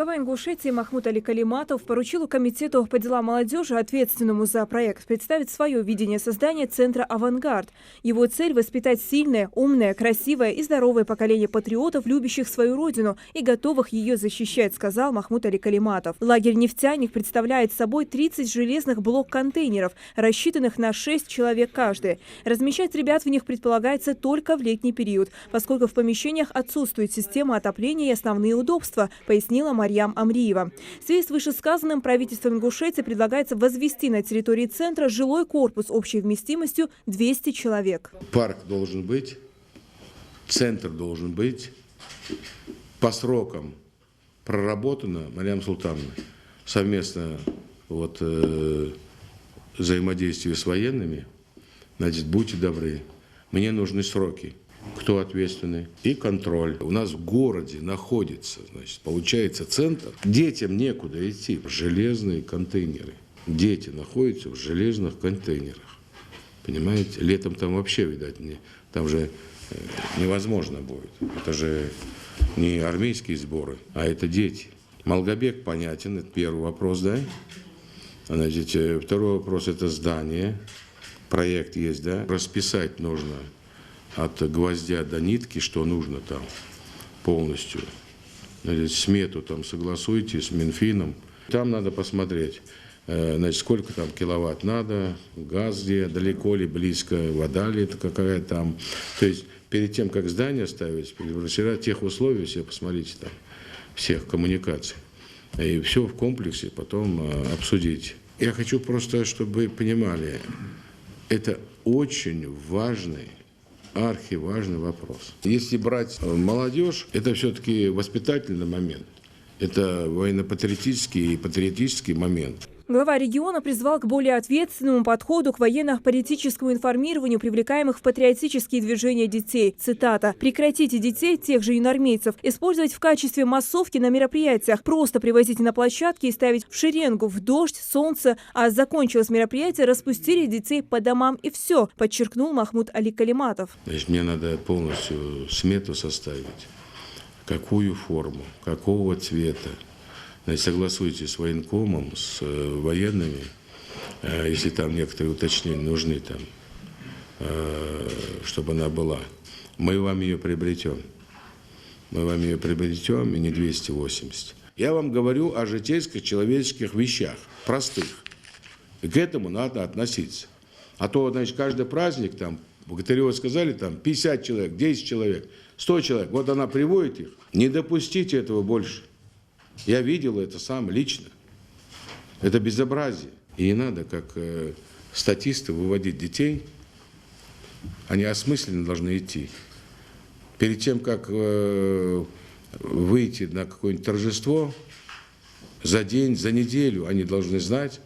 Глава Ингушетии Махмуд Али Калиматов поручил Комитету по делам молодежи, ответственному за проект, представить свое видение создания центра «Авангард». Его цель – воспитать сильное, умное, красивое и здоровое поколение патриотов, любящих свою родину и готовых ее защищать, сказал Махмуд Али Калиматов. Лагерь «Нефтяник» представляет собой 30 железных блок-контейнеров, рассчитанных на 6 человек каждый. Размещать ребят в них предполагается только в летний период, поскольку в помещениях отсутствует система отопления и основные удобства, пояснила Марьям Амриева. В связи с вышесказанным правительством Ингушетии предлагается возвести на территории центра жилой корпус общей вместимостью 200 человек. Парк должен быть, центр должен быть. По срокам проработано, Марьям Султановна, совместно взаимодействие с военными. Значит, будьте добры, мне нужны сроки. Кто ответственный и контроль. У нас в городе находится, значит, получается центр. Детям некуда идти. Железные контейнеры. Дети находятся в железных контейнерах. Понимаете? Летом там вообще, видать, там же невозможно будет. Это же не армейские сборы, а это дети. Малгобек понятен, это первый вопрос, да? Значит, второй вопрос – это здание. Проект есть, да? Расписать нужно от гвоздя до нитки, что нужно там полностью. Значит, смету там согласуйте с Минфином. Там надо посмотреть, значит, сколько там киловатт надо, газ где, далеко ли, близко, вода ли это какая там. То есть перед тем, как здание ставить, тех условий все, посмотрите там, всех коммуникаций. И все в комплексе потом обсудить. Я хочу просто, чтобы вы понимали, это очень важный, архиважный вопрос. Если брать молодежь, это все-таки воспитательный момент. Это военно-патриотический и патриотический момент. Глава региона призвал к более ответственному подходу к военно-политическому информированию привлекаемых в патриотические движения детей. Цитата. «Прекратите детей, тех же юнормейцев, использовать в качестве массовки на мероприятиях. Просто привозите на площадки и ставить в шеренгу в дождь, солнце. А закончилось мероприятие, распустили детей по домам и все», подчеркнул Махмуд Али Калиматов. Значит, мне надо полностью смету составить. Какую форму, какого цвета. Значит, согласуйте с военкомом, с военными, если там некоторые уточнения нужны, там, чтобы она была. Мы вам ее приобретем. Мы вам ее приобретем, и не 280. Я вам говорю о житейских, человеческих вещах, простых. И к этому надо относиться. А то, значит, каждый праздник, там, Богатырева сказали, там, 50 человек, 10 человек, 100 человек. Вот она приводит их. Не допустите этого больше. Я видел это сам лично. Это безобразие. И не надо, как статисты, выводить детей. Они осмысленно должны идти. Перед тем, как выйти на какое-нибудь торжество, за день, за неделю они должны знать,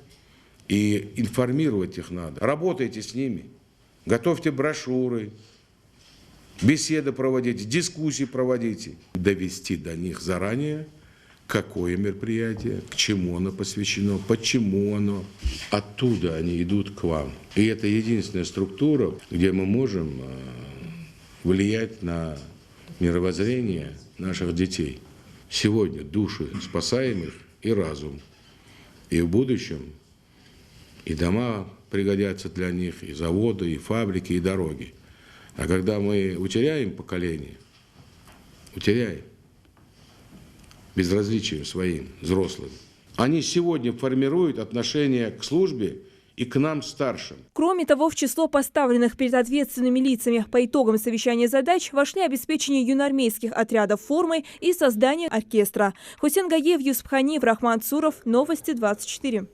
и информировать их надо. Работайте с ними, готовьте брошюры, беседы проводите, дискуссии проводите. Довести до них заранее, какое мероприятие, к чему оно посвящено, почему оно. Оттуда они идут к вам. И это единственная структура, где мы можем влиять на мировоззрение наших детей. Сегодня души спасаемых и разум. И в будущем и дома пригодятся для них, и заводы, и фабрики, и дороги. А когда мы утеряем поколение, утеряем, безразличием своим взрослым, они сегодня формируют отношение к службе и к нам, старшим. Кроме того, в число поставленных перед ответственными лицами по итогам совещания задач вошли обеспечение юноармейских отрядов формой и создание оркестра. Хусен Гаев, Юсуп Ханиев, Рахман Цуров. Новости 24.